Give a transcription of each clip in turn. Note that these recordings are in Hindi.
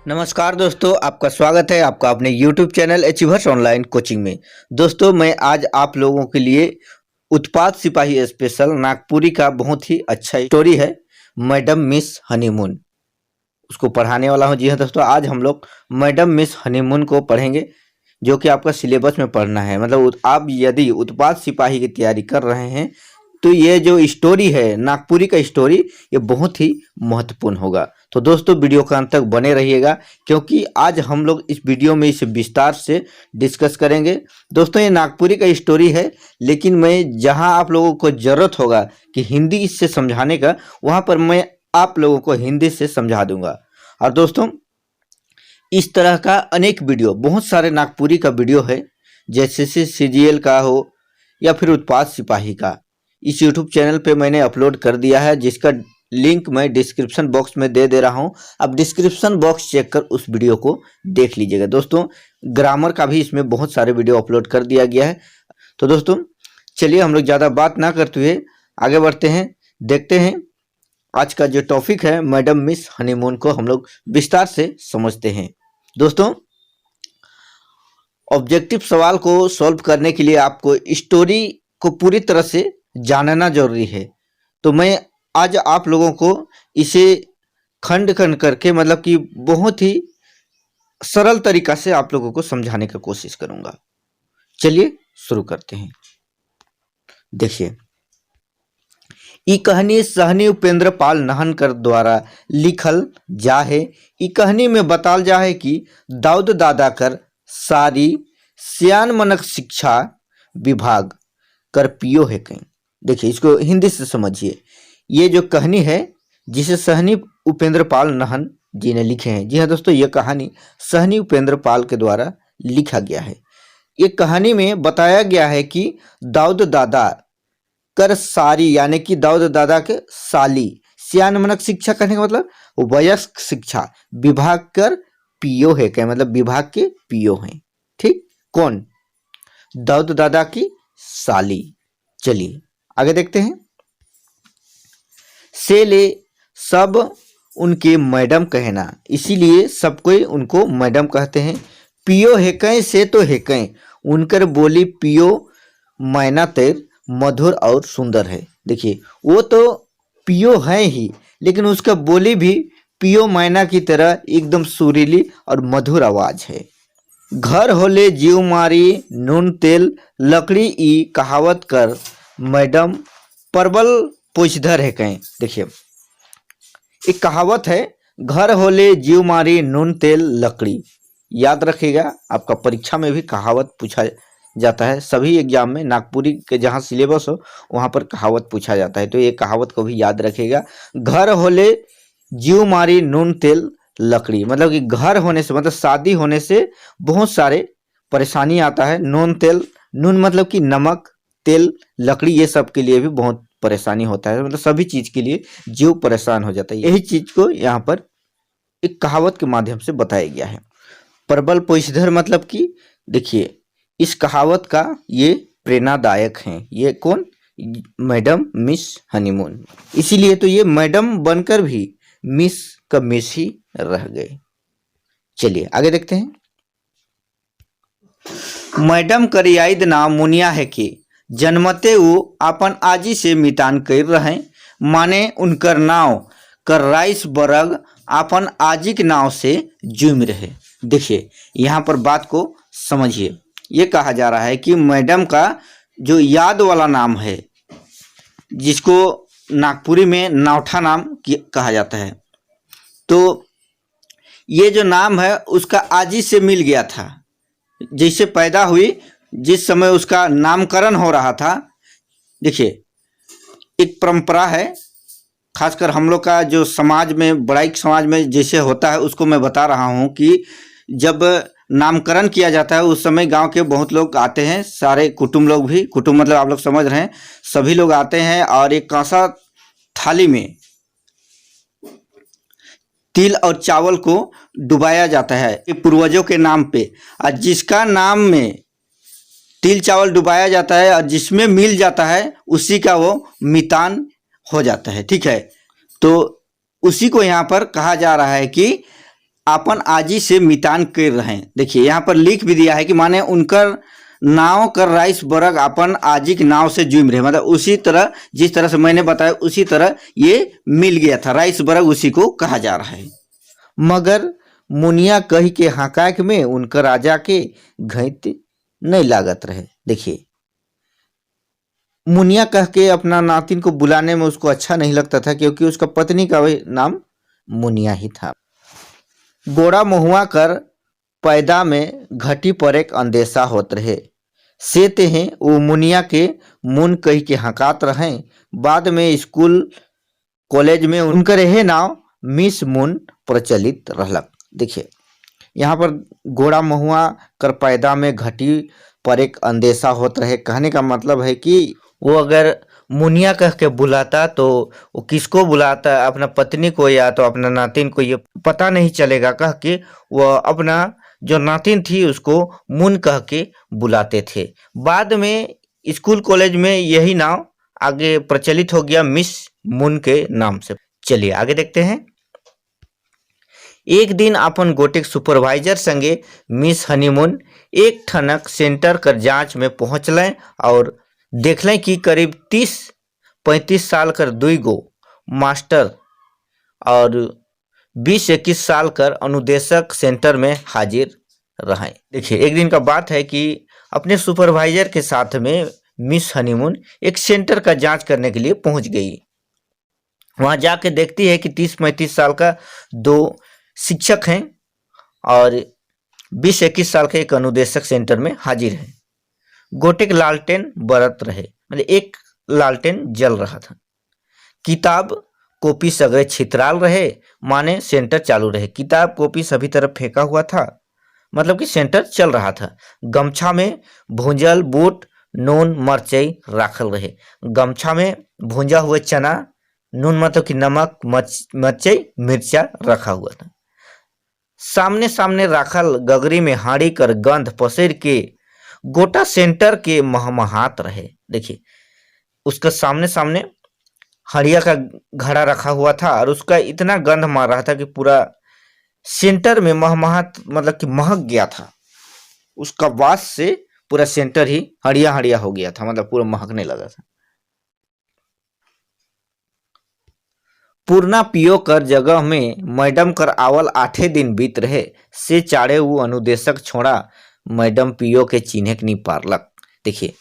नमस्कार दोस्तों, आपका स्वागत है आपका अपने YouTube channel achievers online coaching में। दोस्तों, मैं आज आप लोगों के लिए उत्पाद सिपाही स्पेशल नागपुरी का बहुत ही अच्छा स्टोरी है, मैडम मिस हनीमून, उसको पढ़ाने वाला हूं। जी हाँ दोस्तों, आज हम लोग मैडम मिस हनीमून को पढ़ेंगे, जो कि आपका सिलेबस में पढ़ना है। मतलब आप यदि उत्पाद सिपाही की तैयारी कर रहे हैं तो ये जो स्टोरी है नागपुरी का स्टोरी, ये बहुत ही महत्वपूर्ण होगा। तो दोस्तों, वीडियो का अंत तक बने रहिएगा, क्योंकि आज हम लोग इस वीडियो में इसे विस्तार से डिस्कस करेंगे। दोस्तों, ये नागपुरी का स्टोरी है, लेकिन मैं जहां आप लोगों को ज़रूरत होगा कि हिंदी इससे समझाने का, वहां पर मैं आप लोगों को हिंदी से समझा दूंगा। और दोस्तों, इस तरह का अनेक वीडियो, बहुत सारे नागपुरी का वीडियो है, जैसे CGL का हो या फिर उत्पाद सिपाही का, इस YouTube चैनल पे मैंने अपलोड कर दिया है, जिसका लिंक मैं डिस्क्रिप्शन बॉक्स में दे दे रहा हूं। अब डिस्क्रिप्शन बॉक्स चेक कर उस वीडियो को देख लीजिएगा। दोस्तों, ग्रामर का भी इसमें बहुत सारे वीडियो अपलोड कर दिया गया है। तो दोस्तों, चलिए हम लोग ज़्यादा बात ना करते हुए आगे बढ़ते हैं, देखते हैं आज का जो टॉपिक है मैडम मिस हनीमून को हम लोग विस्तार से समझते हैं। दोस्तों, ऑब्जेक्टिव सवाल को सॉल्व करने के लिए आपको स्टोरी को पूरी तरह से जानना जरूरी है। तो मैं आज आप लोगों को इसे खंड खंड करके, मतलब कि बहुत ही सरल तरीका से आप लोगों को समझाने की कोशिश करूंगा। चलिए शुरू करते हैं। देखिए, ई कहानी सहनी उपेंद्र पाल नहनकर द्वारा लिखल जा है। ई कहानी में बताल जा है कि दाऊद दादा कर सारी सियान मनक शिक्षा विभाग कर पियो है कहीं। देखिए, इसको हिंदी से समझिए। ये जो कहानी है, जिसे सहनी उपेंद्र पाल नहन जी ने लिखे हैं। जी हाँ दोस्तों, ये कहानी सहनी उपेंद्र पाल के द्वारा लिखा गया है। ये कहानी में बताया गया है कि दाऊद दादा कर सारी, यानी कि दाऊद दादा के साली, सियान मनक शिक्षा कहने का मतलब वयस्क शिक्षा विभाग कर पियो है क्या, मतलब विभाग के पियो हैं। ठीक, कौन? दाऊद दादा की साली। चलिए आगे देखते हैं। से ले सब उनके मैडम कहना, इसीलिए सब कोई उनको मैडम कहते हैं। पियो है कहीं से तो है कहीं, उनकर बोली पियो मैना तेर मधुर और सुंदर है। देखिए, वो तो पियो है ही, लेकिन उसका बोली भी पियो मैना की तरह एकदम सुरीली और मधुर आवाज है। घर होले जीव मारी नून तेल लकड़ी ई कहावत कर मैडम परबल पोछधर है कहीं। देखिए, एक कहावत है, घर होले जीव मारी नून तेल लकड़ी। याद रखिएगा, आपका परीक्षा में भी कहावत पूछा जाता है। सभी एग्जाम में नागपुरी के जहाँ सिलेबस हो वहाँ पर कहावत पूछा जाता है, तो ये कहावत को भी याद रखिएगा। घर होले जीव मारी नून तेल लकड़ी, मतलब कि घर होने से, मतलब शादी होने से बहुत सारे परेशानी आता है। नून तेल, नून मतलब कि नमक, तेल लकड़ी, ये सब के लिए भी बहुत परेशानी होता है। मतलब सभी चीज के लिए जीव परेशान हो जाता है। यही चीज को यहाँ पर एक कहावत के माध्यम से बताया गया है। प्रबल पोषधर मतलब कि देखिए, इस कहावत का ये प्रेरणादायक है। ये कौन? Madam miss honeymoon. इसीलिए तो ये मैडम बनकर भी मिस का मिस ही रह गए। चलिए आगे देखते हैं। मैडम कर याद नाम मुनिया है कि जन्मते वो अपन आजी से मितान कर रहे, माने उनकर नाव कर राइस बरग अपन आजी के नाव से जुम रहे। देखिए, यहाँ पर बात को समझिए। ये कहा जा रहा है कि मैडम का जो याद वाला नाम है, जिसको नागपुरी में नावठा नाम कहा जाता है, तो ये जो नाम है उसका आजी से मिल गया था। जैसे पैदा हुई, जिस समय उसका नामकरण हो रहा था। देखिए, एक परंपरा है, खासकर हम लोग का जो समाज में, बड़ाइक समाज में जैसे होता है, उसको मैं बता रहा हूँ कि जब नामकरण किया जाता है उस समय गांव के बहुत लोग आते हैं, सारे कुटुंब लोग भी, कुटुंब मतलब आप लोग समझ रहे हैं, सभी लोग आते हैं और एक कांसा थाली में तिल और चावल को डुबाया जाता है पूर्वजों के नाम पे। और जिसका नाम में तिल चावल डुबाया जाता है और जिसमें मिल जाता है, उसी का वो मितान हो जाता है। ठीक है, तो उसी को यहाँ पर कहा जा रहा है कि अपन आजी से मितान कर रहे हैं। देखिए यहाँ पर लिख भी दिया है कि माने उनकर नाव कर राइस बरग अपन आजी के नाव से जुम रहे, मतलब उसी तरह जिस तरह से मैंने बताया उसी तरह ये मिल गया था। राइस बरग उसी को कहा जा रहा है। मगर मुनिया कही के हकाक में उनकर राजा के घैत नहीं लागत रहे। देखिए मुनिया कह के अपना नातिन को बुलाने में उसको अच्छा नहीं लगता था, क्योंकि उसका पत्नी का वही नाम मुनिया ही था। गोड़ा महुआ कर पैदा में घटी पर एक अंदेशा होत रहे, से ते हैं वो मुनिया के मुन कही के हकात रहे। बाद में स्कूल कॉलेज में उनकर यह नाम मिस मुन प्रचलित रहलक। देखिए यहाँ पर गोड़ा महुआ कर पैदा में घटी पर एक अंदेशा होत रहे, कहने का मतलब है कि वो अगर मुनिया कह के बुलाता तो वो किसको बुलाता, अपना पत्नी को या तो अपना नातिन को, ये पता नहीं चलेगा कह के वह अपना जो नातिन थी उसको मुन कह के बुलाते थे। बाद में स्कूल कॉलेज में यही नाम आगे प्रचलित हो गया मिस मुन के नाम से। चलिए आगे देखते हैं। एक दिन अपन गोटेक सुपरवाइजर संगे मिस हनीमून एक ठनक सेंटर कर जांच में पहुंचलें और देखलें कि करीब 30-35 साल कर दुई गो मास्टर और 20-21 साल कर अनुदेशक सेंटर में हाजिर रहें। देखिए एक दिन का बात है कि अपने सुपरवाइजर के साथ में मिस हनीमून एक सेंटर का जांच करने के लिए पहुंच गई। वहां जाके देखती है कि 30-35 साल का दो शिक्षक हैं और 20-21 साल के एक अनुदेशक सेंटर में हाजिर हैं। गोटेक लालटेन बरत रहे, मतलब एक लालटेन जल रहा था। किताब कॉपी सगरे छितराल रहे, माने सेंटर चालू रहे। किताब कॉपी सभी तरफ फेंका हुआ था, मतलब कि सेंटर चल रहा था। गमछा में भूंजल बूट नून मरचई राखल रहे। गमछा में भूंजा हुआ चना, नून मतलब कि नमक, मरचई, मिर्चा रखा हुआ था। सामने सामने राखल गगरी में हाड़ी कर गंध पसेर के गोटा सेंटर के महमहात रहे। देखिए उसका सामने सामने हड़िया का घड़ा रखा हुआ था और उसका इतना गंध मार रहा था कि पूरा सेंटर में महमहात, मतलब कि महक गया था। उसका वास से पूरा सेंटर ही हड़िया हड़िया हो गया था, मतलब पूरा महकने लगा था। पूर्णा पियो कर जगह में मैडम कर आवल 8 दिन बीत रहे, से चाड़े वो अनुदेशक छोड़ा मैडम पियो के चिन्ह नहीं पारलक। देखिए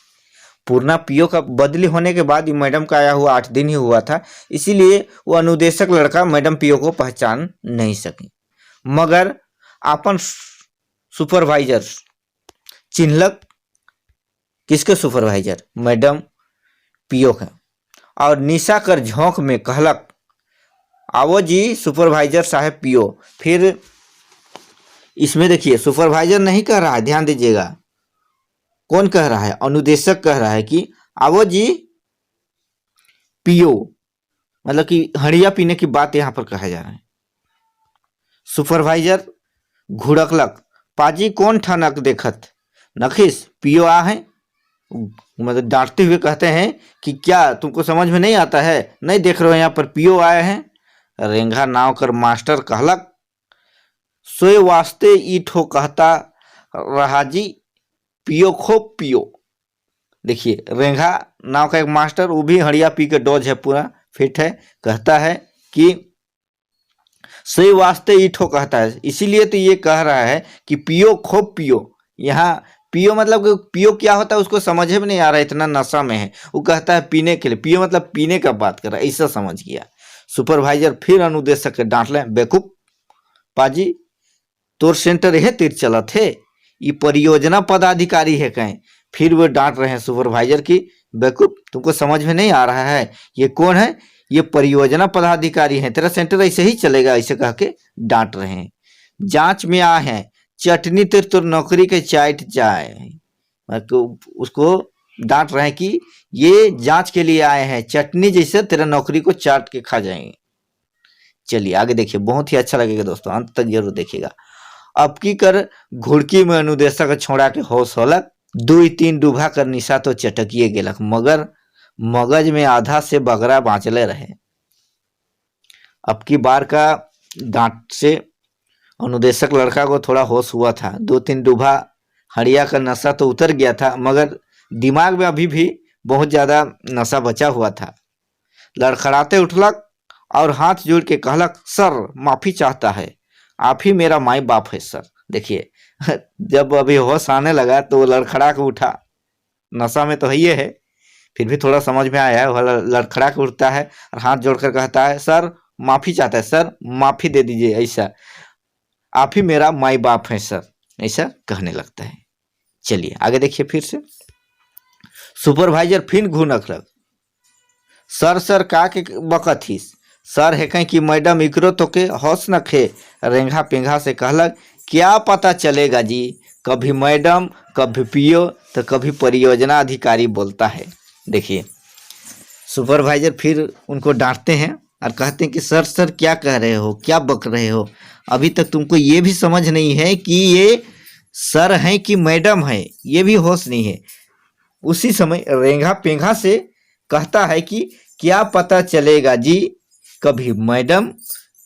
पूर्णा पियो का बदली होने के बाद ही मैडम का आया हुआ 8 दिन ही हुआ था, इसीलिए वो अनुदेशक लड़का मैडम पियो को पहचान नहीं सके। मगर अपन सुपरवाइजर चिन्हलक, किसके सुपरवाइजर, मैडम पियो का, और निशा कर झोंक में कहलक, आवो जी सुपरवाइजर साहब पियो। फिर इसमें देखिए सुपरवाइजर नहीं कह रहा है, ध्यान दीजिएगा, कौन कह रहा है, अनुदेशक कह रहा है कि आवो जी पियो, मतलब कि हड़िया पीने की बात यहां पर कहा जा रहा है। सुपरवाइजर घुड़कलक, पाजी कौन ठनक देखत नखिस पियो आ है, मतलब डांटते हुए कहते हैं कि क्या तुमको समझ में नहीं आता है, नहीं देख रहे हो यहाँ पर पियो आए हैं। रेंघा नाव कर मास्टर कहलक, सोए वास्ते ई ठो कहता रहा जी पियो खूब पियो। देखिए रेंघा नाव का एक मास्टर, वो भी हड़िया पी के डोज है, पूरा फिट है, कहता है कि सोए वास्ते ई ठो कहता है, इसीलिए तो ये कह रहा है कि पियो खूब पियो। यहाँ पियो मतलब कि पियो क्या होता है उसको समझ में नहीं आ रहा है, इतना नशा में है। वो कहता है पीने के लिए, पियो मतलब पीने का बात कर रहा है, ऐसा समझ गया। सुपरवाइजर फिर अनुदेशक के डांट लें, बेकूफ पाजी तोर सेंटर है तीर चलत है, ये परियोजना पदाधिकारी है कहीं। फिर वो डांट रहे हैं सुपरवाइजर की, बेकूफ तुमको समझ में नहीं आ रहा है, ये कौन है, ये परियोजना पदाधिकारी है, तेरा सेंटर ऐसे ही चलेगा, ऐसे कह के डांट रहे हैं। जांच में आ है चटनी तेर तो नौकरी के चाट जाए, उसको डांट रहे हैं कि ये जांच के लिए आए हैं, चटनी जैसे तेरा नौकरी को चाट के खा जाएंगे। चलिए आगे देखिए, बहुत ही अच्छा लगेगा दोस्तों, अंत तक जरूर देखिएगा। अब की कर घुड़की में अनुदेशक छोड़ा के होश होलक, 2-3 डूबा कर निशा तो चटकिए गेलक, मगर मगज में आधा से बगरा बाँचले रहे। अब की बार का डांट से अनुदेशक लड़का को थोड़ा होश हुआ था। 2-3 डूबा हड़िया का नशा तो उतर गया था, मगर दिमाग में अभी भी बहुत ज्यादा नशा बचा हुआ था। लड़खड़ाते उठलक और हाथ जोड़ के कहलक, सर माफी चाहता है, आप ही मेरा माई बाप है सर। देखिए जब अभी होश आने लगा तो वो लड़खड़ा के उठा। नशा में तो है, फिर भी थोड़ा समझ में आया है। वह लड़खड़ा के उठता है और हाथ जोड़कर कहता है, सर माफी चाहता है, सर माफी दे दीजिए, ऐसा आप ही मेरा माई बाप है सर, ऐसा कहने लगता है। चलिए आगे देखिए फिर से। सुपरवाइजर फिर घूनक लग, सर सर का के बकत हिस, सर है कहीं कि मैडम इकरो तो के हौस न खे। रेंघा पेंघा से कहलक, क्या पता चलेगा जी, कभी मैडम कभी पीओ तो कभी परियोजना अधिकारी बोलता है। देखिए सुपरवाइजर फिर उनको डांटते हैं और कहते हैं कि सर सर क्या कह रहे हो, क्या बक रहे हो, अभी तक तुमको ये भी समझ नहीं है कि ये सर हैं कि मैडम है, ये भी होश नहीं है। उसी समय रेंघा पेंघा से कहता है कि क्या पता चलेगा जी, कभी मैडम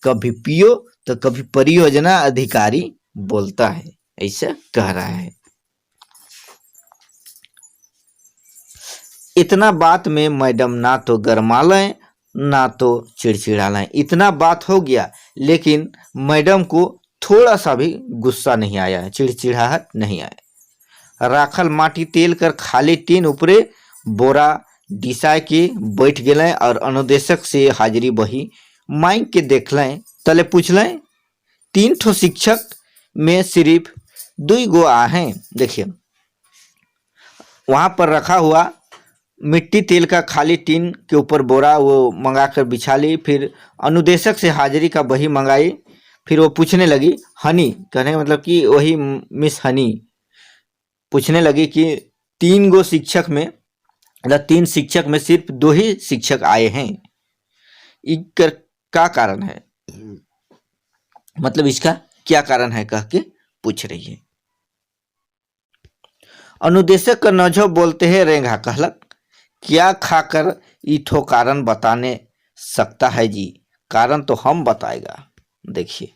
कभी पीओ तो कभी परियोजना अधिकारी बोलता है, ऐसा कह रहा है। इतना बात में मैडम ना तो गरमा लें ना तो चिड़चिड़ा लें। इतना बात हो गया लेकिन मैडम को थोड़ा सा भी गुस्सा नहीं आया है, चिड़चिड़ाहट नहीं आया। राखल माटी तेल कर खाली टीन ऊपरे बोरा डिसाय के बैठ गए और अनुदेशक से हाजिरी बही मांग के देख लें। तले पूछ लें, 3 ठो शिक्षक में सिर्फ 2 गो हैं। देखिए वहां पर रखा हुआ मिट्टी तेल का खाली टीन के ऊपर बोरा वो मंगा कर बिछा ली। फिर अनुदेशक से हाजिरी का बही मंगाई। फिर वो पूछने लगी, हनी कहने का मतलब कि वही मिस हनी पूछने लगी कि 3 गो शिक्षक में मतलब 3 शिक्षक में सिर्फ 2 ही शिक्षक आए हैं, इसका क्या कारण है, मतलब इसका क्या कारण है कह के पूछ रही है। अनुदेशक का नजो बोलते हैं रेंघा कहलक, क्या खाकर ईठो कारण बताने सकता है जी, कारण तो हम बताएगा। देखिए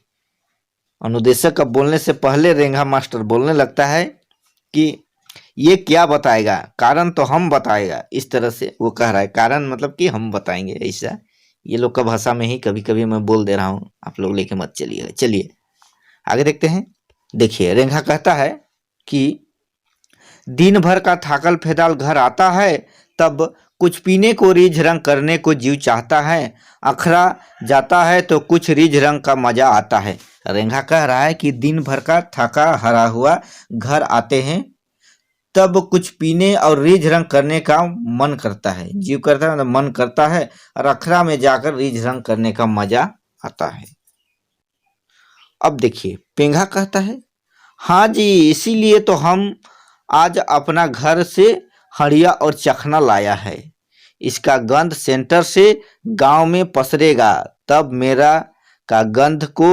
अनुदेशक का बोलने से पहले रेंघा मास्टर बोलने लगता है कि ये क्या बताएगा, कारण तो हम बताएगा। इस तरह से वो कह रहा है, कारण मतलब कि हम बताएंगे, ऐसा ये लोग का भाषा में ही कभी कभी मैं बोल दे रहा हूँ, आप लोग लेके मत चलिएगा। चलिए आगे देखते हैं। देखिए रेंघा कहता है कि दिन भर का थाकल फेदाल घर आता है, तब कुछ पीने को रीझ रंग करने को जीव चाहता है, अखरा जाता है तो कुछ रीझ रंग का मजा आता है। रेंघा कह रहा है कि दिन भर का थका हरा हुआ घर आते हैं, तब कुछ पीने और रीझ रंग करने का मन करता है, जीव करता है मतलब मन करता है, और अखरा में जाकर रीझ रंग करने का मजा आता है। अब देखिए पेंघा कहता है, हाँ जी इसीलिए तो हम आज अपना घर से हड़िया और चखना लाया है, इसका गंध सेंटर से गांव में पसरेगा, तब मेरा का गंध को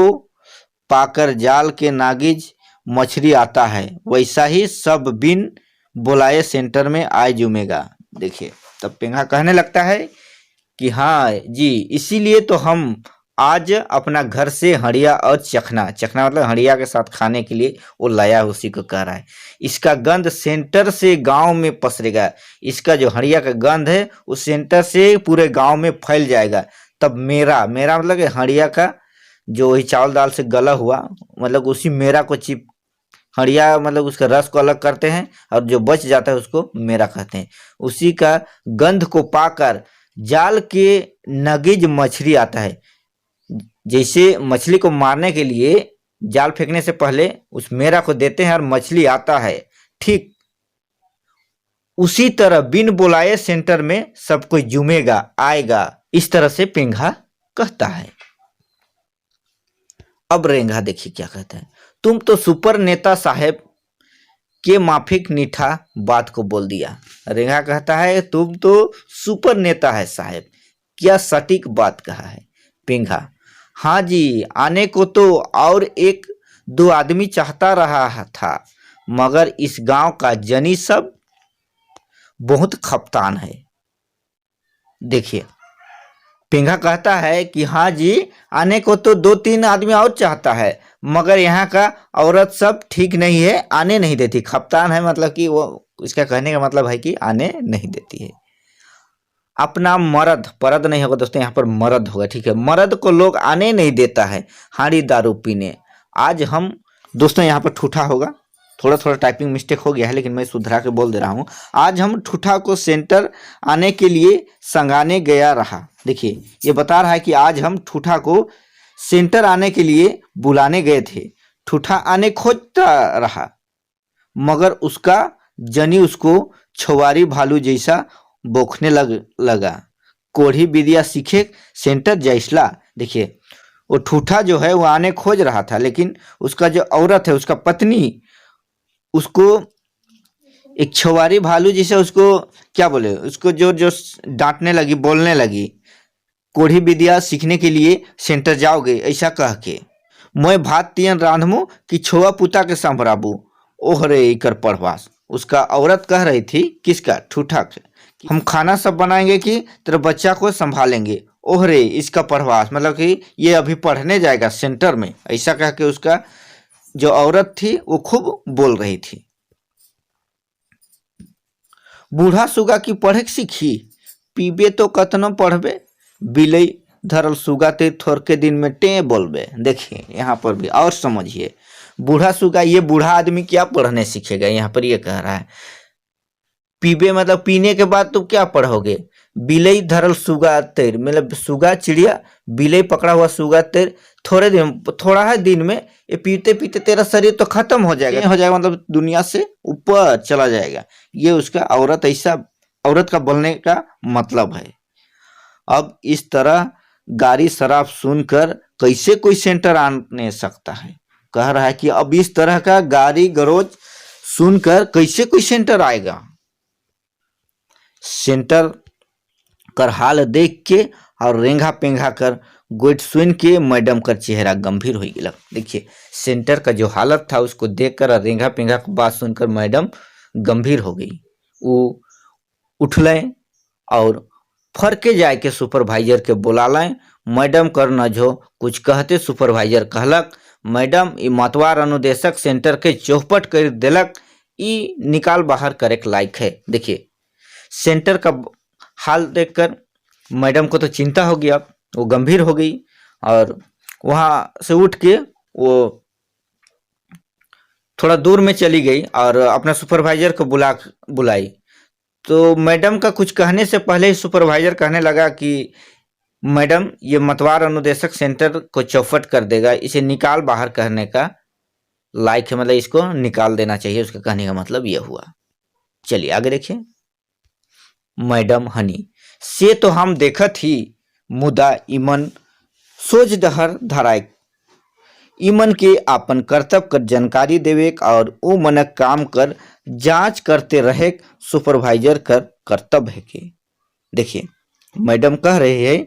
पाकर जाल के नागिज मछली आता है, वैसा ही सब बिन बुलाए सेंटर में आए जुमेगा। देखिए तब पेंगा कहने लगता है कि हाँ जी इसीलिए तो हम आज अपना घर से हड़िया और चखना, चखना मतलब हड़िया के साथ खाने के लिए वो लाया, उसी को कह रहा है। इसका गंध सेंटर से गांव में पसरेगा, इसका जो हड़िया का गंध है उस सेंटर से पूरे गांव में फैल जाएगा, तब मेरा मेरा मतलब हड़िया का जो वही चावल दाल से गला हुआ मतलब उसी मेरा को चिप हड़िया मतलब उसका रस को अलग करते हैं और जो बच जाता है उसको मेरा कहते हैं, उसी का गंध को पाकर जाल के नगीज मछली आता है। जैसे मछली को मारने के लिए जाल फेंकने से पहले उस मेरा को देते हैं और मछली आता है, ठीक उसी तरह बिन बुलाए सेंटर में सब कोई जुमेगा आएगा, इस तरह से पेंघा कहता है। अब रेंघा देखिए क्या कहता है, तुम तो सुपर नेता साहेब के माफिक नीठा बात को बोल दिया। रेंघा कहता है तुम तो सुपर नेता है साहेब, क्या सटीक बात कहा है। पेंघा, हाँ जी आने को तो और 1-2 आदमी चाहता रहा था, मगर इस गांव का जनी सब बहुत खपतान है। देखिए पेंघा कहता है कि हाँ जी आने को तो 2-3 आदमी और चाहता है, मगर यहाँ का औरत सब ठीक नहीं है, आने नहीं देती। खप्तान है मतलब कि वो, इसका कहने का मतलब है कि आने नहीं देती है। अपना मर्द, परद नहीं होगा दोस्तों, यहाँ पर मर्द होगा, ठीक है। मर्द को लोग आने नहीं देता है हांडी दारू पीने। आज हम दोस्तों यहाँ पर ठूठा होगा, थोड़ा थोड़ा टाइपिंग मिस्टेक हो गया है, लेकिन मैं सुधरा के बोल दे रहा हूँ। आज हम ठूठा को सेंटर आने के लिए संगाने गया रहा। देखिए ये बता रहा है कि आज हम ठूठा को सेंटर आने के लिए बुलाने गए थे। ठूठा आने खोजता रहा, मगर उसका जनी उसको छुआरी भालू जैसा बोखने लगा। कोढ़ी विद्या सीखे सेंटर जैसला। देखिए वो ठूठा जो है वो आने खोज रहा था, लेकिन उसका जो औरत है, उसका पत्नी, उसको एक छुआरी भालू जैसे उसको क्या बोले, उसको जो जो डांटने लगी, बोलने लगी। कोढ़ी विद्या सीखने के लिए सेंटर जाओगे ऐसा कह के। मैं भात तियन रांधमू कि छोआ पुता के संभराबू। ओह रे इकर पढ़वास। उसका औरत कह रही थी, किसका, ठूठा के, हम खाना सब बनाएंगे कि तेरे बच्चा को संभालेंगे। ओह रे इसका पढ़वास, मतलब कि ये अभी पढ़ने जाएगा सेंटर में, ऐसा कह के उसका जो औरत थी वो खूब बोल रही थी। बूढ़ा सुगा की पढ़े सीखी, पीबे तो कतनो पढ़बे, बिलई धरल सुगा ते थोर के दिन में टे बोलबे। देखिए यहाँ पर भी और समझिए, बूढ़ा सुगा, ये बूढ़ा आदमी क्या पढ़ने सीखेगा, यहाँ पर ये कह रहा है। पीबे मतलब पीने के बाद तुम क्या पढ़ोगे। बिलई धरल सुगा तेर, मतलब सुगा चिड़िया, बिलई पकड़ा हुआ सुगा तेर, थोड़े दिन, थोड़ा है दिन में ये पीते पीते तेरा शरीर तो खत्म हो जाएगा, मतलब दुनिया से ऊपर चला जाएगा। ये उसका औरत, ऐसा औरत का बोलने का मतलब है। अब इस तरह गाड़ी शराब सुनकर कैसे कोई सेंटर आने सकता है। कह रहा है कि अब इस तरह का गाड़ी गरोज सुनकर कैसे कोई सेंटर आएगा। सेंटर कर हाल देख के और रेंगा पेंगा कर गोट सुन के मैडम का चेहरा गंभीर हो गया। देखिए सेंटर का जो हालत था उसको देखकर और रेंगा पेंगा की बात सुनकर मैडम गंभीर हो गई। वो उठलें और फरके जाए के सुपरवाइजर के बुला लें। मैडम कर न जो कुछ कहते सुपरवाइजर कहलक, मैडम ई मतवार अनुदेशक सेंटर के चौपट कर दिलक, ई निकाल बाहर करे के लायक है। देखिए सेंटर का हाल देखकर मैडम को तो चिंता हो गया, वो गंभीर हो गई और वहाँ से उठ के वो थोड़ा दूर में चली गई और अपना सुपरवाइजर को बुलाई। तो मैडम का कुछ कहने से पहले ही सुपरवाइजर कहने लगा कि मैडम ये मतवार अनुदेशक सेंटर को चौपट कर देगा, इसे निकाल बाहर करने का लायक है, मतलब इसको निकाल देना चाहिए। उसका कहने का मतलब यह हुआ। चलिए आगे देखिए। मैडम हनी से तो हम देखत ही, मुदा इमन सोच डहर धराए, इमन के आपन कर्तव्य कर जानकारी देवे और वो मनक काम कर जांच करते रहे सुपरवाइजर कर कर्तव्य है के। देखिए मैडम कह रहे हैं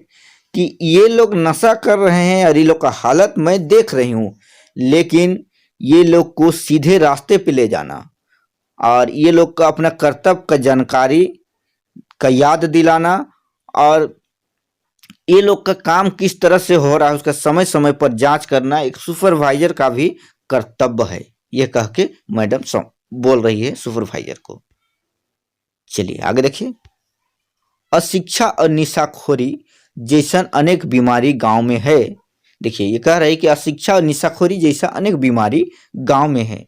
कि ये लोग नशा कर रहे हैं और ये लोग का हालत मैं देख रही हूँ, लेकिन ये लोग को सीधे रास्ते पे ले जाना और ये लोग का अपना कर्तव्य का जानकारी का याद दिलाना और ये लोग का काम किस तरह से हो रहा है उसका समय समय पर जांच करना एक सुपरवाइजर का भी कर्तव्य है। यह कह के मैडम बोल रही है सुपरवाइजर को। चलिए आगे देखिए। अशिक्षा और निशाखोरी जैसा अनेक बीमारी गांव में है। देखिए ये कह रहे हैं कि अशिक्षा और निशाखोरी जैसा अनेक बीमारी गांव में है।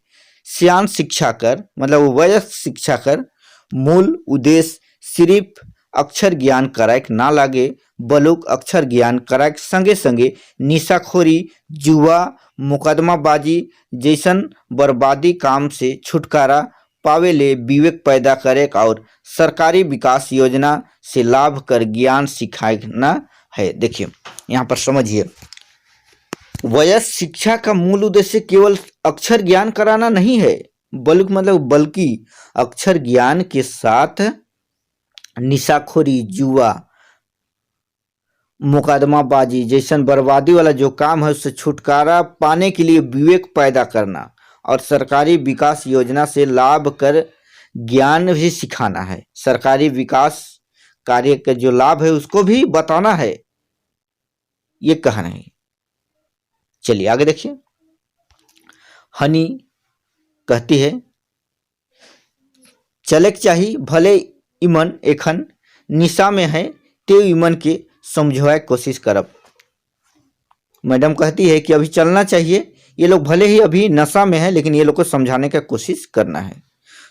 सियान शिक्षा कर मतलब वयस्क शिक्षा कर मूल उद्देश्य सिर्फ अक्षर ज्ञान करायक ना लागे, बलुक अक्षर ज्ञान करायक संगे संगे निशाखोरी, जुआ, मुकदमाबाजी जैसन बर्बादी काम से छुटकारा पावे ले विवेक पैदा करे और सरकारी विकास योजना से लाभ कर ज्ञान सिखाना है। देखिए यहाँ पर समझिए, वयस्क शिक्षा का मूल उद्देश्य केवल अक्षर ज्ञान कराना नहीं है, बल्कि अक्षर ज्ञान के साथ निशाखोरी, जुआ, मुकदमाबाजी जैसन बर्बादी वाला जो काम है उससे छुटकारा पाने के लिए विवेक पैदा करना और सरकारी विकास योजना से लाभ कर ज्ञान भी सिखाना है। सरकारी विकास कार्य का जो लाभ है उसको भी बताना है, ये कहना है। चलिए आगे देखिए। हनी कहती है चलेक चाही भले इमन एखन निशा में है ते इमन के समझाए कोशिश करब। मैडम कहती है कि अभी चलना चाहिए, ये लोग भले ही अभी नशा में है लेकिन ये लोग को समझाने का कोशिश करना है।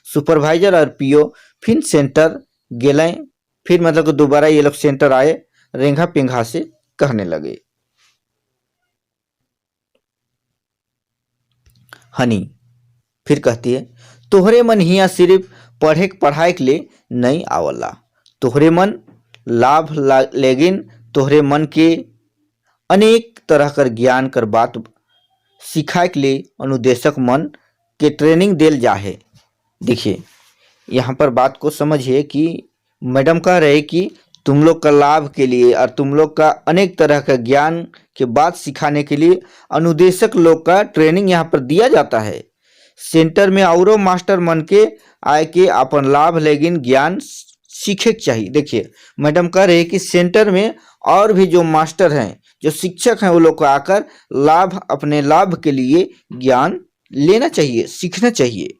सुपरवाइजर और पीओ फिर सेंटर गेलें, फिर मतलब कि दोबारा ये लोग सेंटर आए, रेंघा पेंघा से कहने लगे। हनी फिर कहती है तोहरे मन हिया सिर्फ पढ़े पढ़ाई के लिए नहीं आवला, तोहरे मन लाभ लेकिन तोहरे मन के अनेक तरह कर ज्ञान कर बात सिखाए के लिए अनुदेशक मन के ट्रेनिंग देल जाहे। देखिए यहाँ पर बात को समझिए कि मैडम कह रहे कि तुम लोग का लाभ के लिए और तुम लोग का अनेक तरह का ज्ञान के बात सिखाने के लिए अनुदेशक लोग का ट्रेनिंग यहाँ पर दिया जाता है। सेंटर में औरो मास्टर मन के आए के अपन लाभ लेकिन ज्ञान सीखे चाहिए। देखिए मैडम कह रहे कि सेंटर में और भी जो मास्टर हैं, जो शिक्षक हैं, वो लोग को आकर लाभ अपने लाभ के लिए ज्ञान लेना चाहिए, सीखना चाहिए।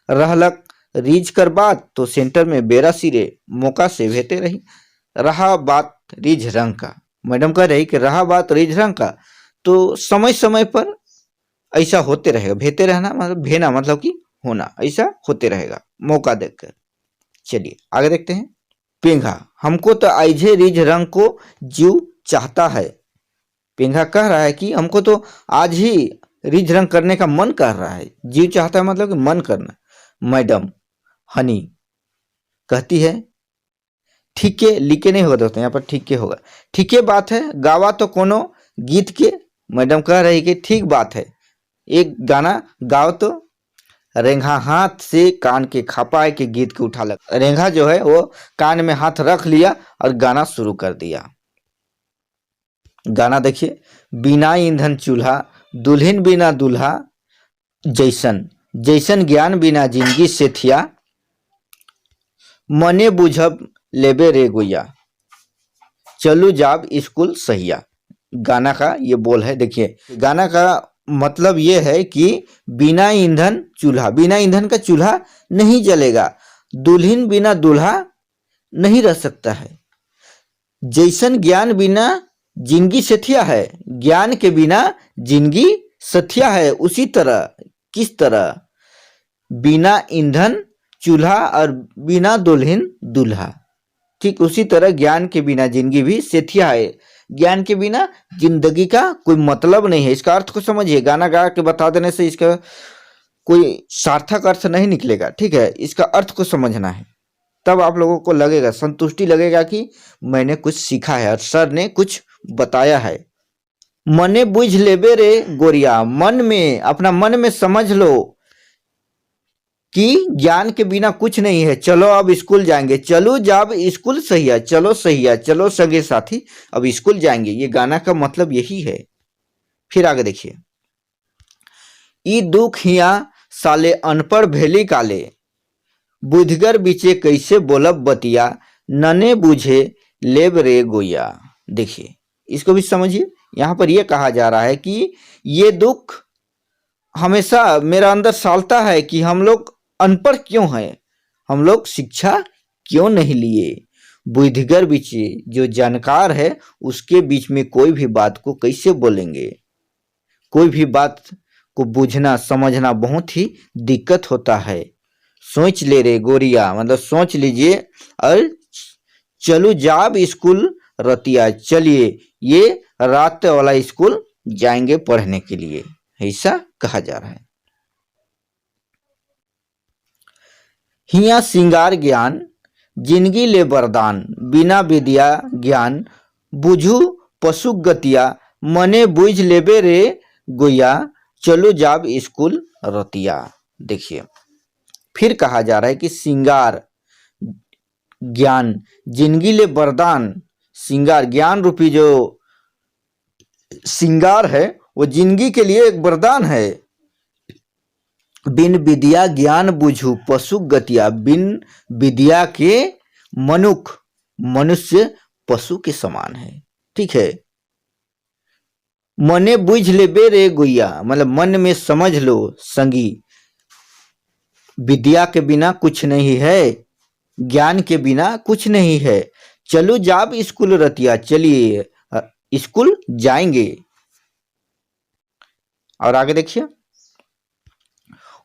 रहलक रीझ कर बात तो सेंटर में बेरा सिरे मौका से भेते रही। रहा बात रीझ रंग का, मैडम कह रही कि रहा बात रीझ रंग का तो समय समय पर ऐसा होते रहेगा। भेते रहना मतलब भेना मतलब कि होना, ऐसा होते रहेगा मौका देखकर। चलिए आगे देखते हैं। पेंघा हमको तो आइजे रीझ रंग को जीव चाहता है। पेंघा कह रहा है कि हमको तो आज ही रीझ रंग करने का मन कर रहा है। जीव चाहता है मतलब कि मन करना। मैडम हनी कहती है ठीक है, लिखे नहीं होगा दोस्तों, यहाँ पर ठीक है होगा। ठीक है बात है, गावा तो कोनो गीत के। मैडम कह रही कि ठीक बात है, एक गाना गाओ तो। रेंघा हाथ से कान के खपाए के गीत के उठा लग। रेंघा जो है वो कान में हाथ रख लिया और गाना शुरू कर दिया। गाना देखिए। बिना ईंधन चूल्हा दुल्हन बिना दूल्हा, जैसन जैसन ज्ञान बिना जिंदगी से थिया, मने बुझब लेबे रे गुया, चलू जाब स्कूल सहिया। गाना का ये बोल है। देखिए गाना का मतलब ये है कि बिना ईंधन चूल्हा, बिना ईंधन का चूल्हा नहीं जलेगा, दुल्हन बिना दूल्हा नहीं रह सकता है। जैसन ज्ञान बिना जिंदगी सथिया है, ज्ञान के बिना जिंदगी सथिया है, उसी तरह किस तरह बिना ईंधन चूल्हा और बिना दुल्हन दूल्हा, ठीक उसी तरह ज्ञान के बिना जिंदगी भी सेथिया है। ज्ञान के बिना जिंदगी का कोई मतलब नहीं है। इसका अर्थ को समझिए। गाना गा के बता देने से इसका कोई सार्थक अर्थ नहीं निकलेगा, ठीक है। इसका अर्थ को समझना है, तब आप लोगों को लगेगा, संतुष्टि लगेगा कि मैंने कुछ सीखा है और सर ने कुछ बताया है। मने बुझ लेबे रे गोरिया, मन में, अपना मन में समझ लो कि ज्ञान के बिना कुछ नहीं है। चलो अब स्कूल जाएंगे, चलो जब स्कूल सहिया, चलो सहिया, चलो सगे साथी अब स्कूल जाएंगे। ये गाना का मतलब यही है। फिर आगे देखिए। ई दुख हिया साले अनपढ़ भेली काले, बुधगर बीचे कैसे बोलब बतिया, नने बुझे लेब रे गोया। देखिए इसको भी समझिए। यहाँ पर यह कहा जा रहा है कि ये दुख हमेशा मेरा अंदर सालता है कि हम लोग अनपढ़ क्यों हैं, हम लोग शिक्षा क्यों नहीं लिए। बुद्धिगर बीचे, जो जानकार है उसके बीच में कोई भी बात को कैसे बोलेंगे। कोई भी बात को बुझना समझना बहुत ही दिक्कत होता है। सोच ले रे गोरिया मतलब सोच लीजिए और चलो जाब स्कूल रतिया, चलिए ये रात वाला स्कूल जाएंगे पढ़ने के लिए, ऐसा कहा जा रहा है। हिया सिंगार ज्ञान जिंदगी ले वरदान, बिना विद्या ज्ञान बुझू पशु गतिया, मने बुझ लेबे रे गोया, चलो जाब स्कूल रतिया। देखिए फिर कहा जा रहा है कि सिंगार ज्ञान जिंदगी ले वरदान, सिंगार ज्ञान रूपी जो सिंगार है वो जिंदगी के लिए एक वरदान है। बिन विद्या ज्ञान बुझू पशु गतिया, बिन विद्या के मनुष्य पशु के समान है, ठीक है। मने बुझ लेबे रे गुइया, मतलब मन में समझ लो संगी, विद्या के बिना कुछ नहीं है, ज्ञान के बिना कुछ नहीं है, चलो जाब स्कूल रतिया, चलिए स्कूल जाएंगे। और आगे देखिए,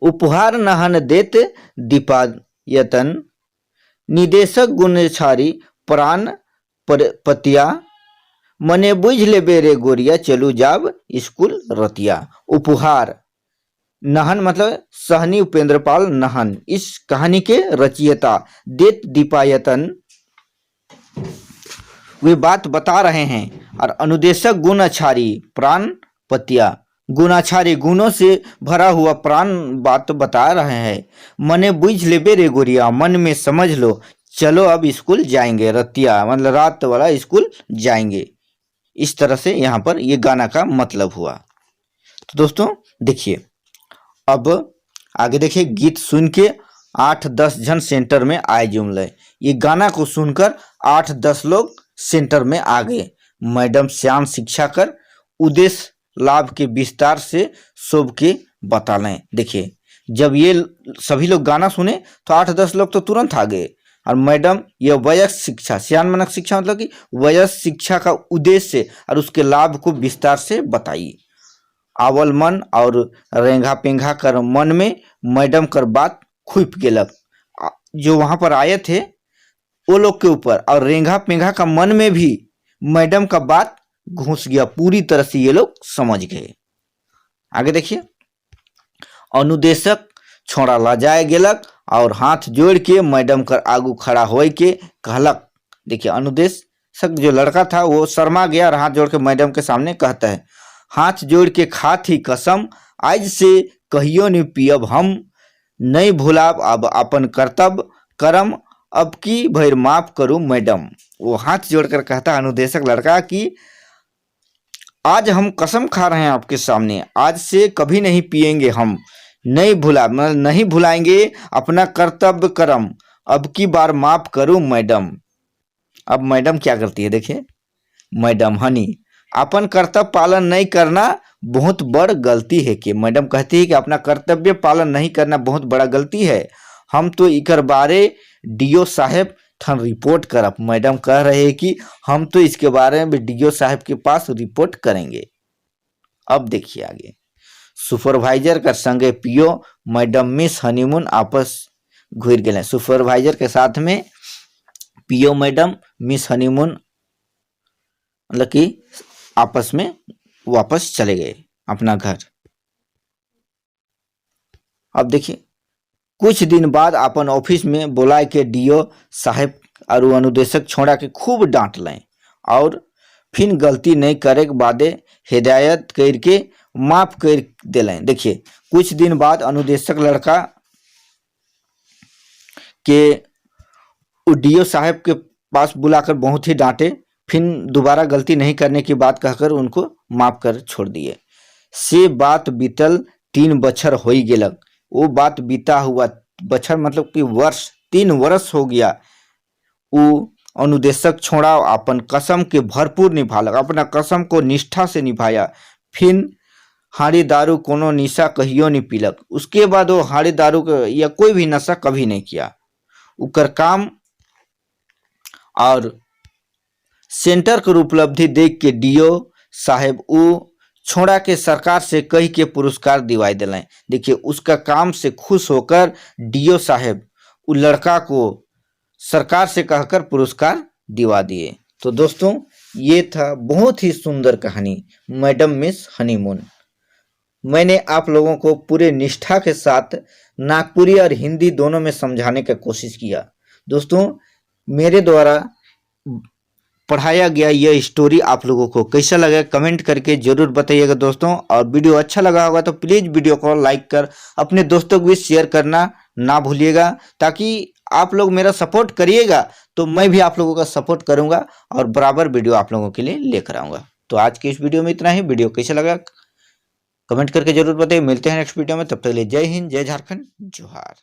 उपहार नहन देत दीपायतन, निदेशक गुणछारी प्राण पतिया, मने बुझ लेबे रे गोरिया, चलू जाब स्कूल रतिया। उपहार नहन मतलब सहनी उपेंद्रपाल नहन इस कहानी के रचयिता देत दीपायतन वे बात बता रहे हैं, और अनुदेशक गुणछारी प्राण पतिया, गुणाचारी गुणों से भरा हुआ प्राण बात बता रहे हैं। मने बुझ लेबे रे गोरिया, मन में समझ लो, चलो अब स्कूल जाएंगे, रतिया मतलब रात वाला स्कूल जाएंगे। इस तरह से यहाँ पर ये गाना का मतलब हुआ। तो दोस्तों देखिए, अब आगे देखिए, गीत सुन के 8-10 जन सेंटर में आए जुमले। ये गाना को सुनकर 8-10 लोग सेंटर में आ गए। मैडम श्याम शिक्षा कर उद्देश्य लाभ के विस्तार से शोभ के बता लें। देखिए, जब ये सभी लोग गाना सुने तो 8-10 लोग तो तुरंत आ गए, और मैडम यह वयस्क शिक्षा, सियानमनक शिक्षा मतलब कि वयस्क शिक्षा का उद्देश्य और उसके लाभ को विस्तार से बताइए। आवल मन और रेंघा पेंघा कर मन में मैडम कर बात खुप गेलक, जो वहां पर आए थे वो लोग के ऊपर, और रेंघा पेंघा का मन में भी मैडम का बात घुस गया, पूरी तरह से ये लोग समझ गए। आगे देखिए, अनुदेशक छोड़ा लजाए गेलक और हाथ जोड़ के मैडम कर आगू खड़ा हो के कहलक। देखिए, अनुदेशक जो लड़का था वो शर्मा गया और हाथ जोड़ के मैडम के सामने कहता है, हाथ जोड़ के खात ही कसम, आज से कहियो नहीं पियब हम, नहीं भूलाब अब अपन कर्तव्य करम, अब की भैर माफ करूं मैडम। वो हाथ जोड़कर कहता अनुदेशक लड़का कि आज हम कसम खा रहे हैं आपके सामने, आज से कभी नहीं पिएंगे हम, नहीं नहीं भुलाएंगे अपना कर्तव्य कर्म, अब की बार माफ करूं मैडम। अब मैडम क्या करती है, देखिए, मैडम हनी अपन कर्तव्य पालन नहीं करना बहुत बड़ गलती है। कि मैडम कहती है कि अपना कर्तव्य पालन नहीं करना बहुत बड़ा गलती है, हम तो इकर बारे डीओ साहब ठन रिपोर्ट करब। मैडम कह रहे हैं कि हम तो इसके बारे में डीओ साहब के पास रिपोर्ट करेंगे। अब देखिए आगे, सुपरवाइजर का संगे पियो मैडम मिस हनीमून आपस घुर गए। सुपरवाइजर के साथ में पियो मैडम मिस हनीमून मतलब कि आपस में वापस चले गए अपना घर। अब देखिए, कुछ दिन बाद अपन ऑफिस में बुलाए के डीओ साहब और अनुदेशक छोड़ा के खूब डांट लें, और फिर गलती नहीं करे के बादे हिदायत करके माफ कर दिलें। देखिए, कुछ दिन बाद अनुदेशक लड़का के डीओ साहब के पास बुलाकर बहुत ही डांटे, फिर दोबारा गलती नहीं करने की बात कहकर उनको माफ कर छोड़ दिए। से बात बीतल 3 बछर हो गेलक। वो बात बीता हुआ बछर मतलब कि वर्ष 3 वर्ष हो गया। वो अनुदेशक छोड़ा अपन कसम के भरपूर निभालक, अपना कसम को निष्ठा से निभाया। फिर हाड़ी दारू कोनो निशा कहियो नहीं पीलक। उसके बाद वो हाड़ी दारू या कोई भी नशा कभी नहीं किया। उकर काम और सेंटर कर उपलब्धि देख के डीओ साहेब वो छोड़ा के सरकार से कही के पुरस्कार दिवाई दिलाएं। देखिए, उसका काम से खुश होकर डीओ साहेब उस लड़का को सरकार से कहकर पुरस्कार दिवा दिए। तो दोस्तों, ये था बहुत ही सुंदर कहानी मैडम मिस हनीमून। मैंने आप लोगों को पूरे निष्ठा के साथ नागपुरी और हिंदी दोनों में समझाने का कोशिश किया। दोस्तों, मेरे द्वारा पढ़ाया गया यह स्टोरी आप लोगों को कैसा लगा कमेंट करके जरूर बताइएगा दोस्तों। और वीडियो अच्छा लगा होगा तो प्लीज़ वीडियो को लाइक कर अपने दोस्तों को भी शेयर करना ना भूलिएगा, ताकि आप लोग मेरा सपोर्ट करिएगा तो मैं भी आप लोगों का सपोर्ट करूंगा और बराबर वीडियो आप लोगों के लिए लेकर आऊँगा। तो आज की इस वीडियो में इतना ही। वीडियो कैसा लगा कमेंट करके जरूर बताइए। मिलते हैं नेक्स्ट वीडियो में, तब तक के लिए जय हिंद, जय झारखंड, जोहार।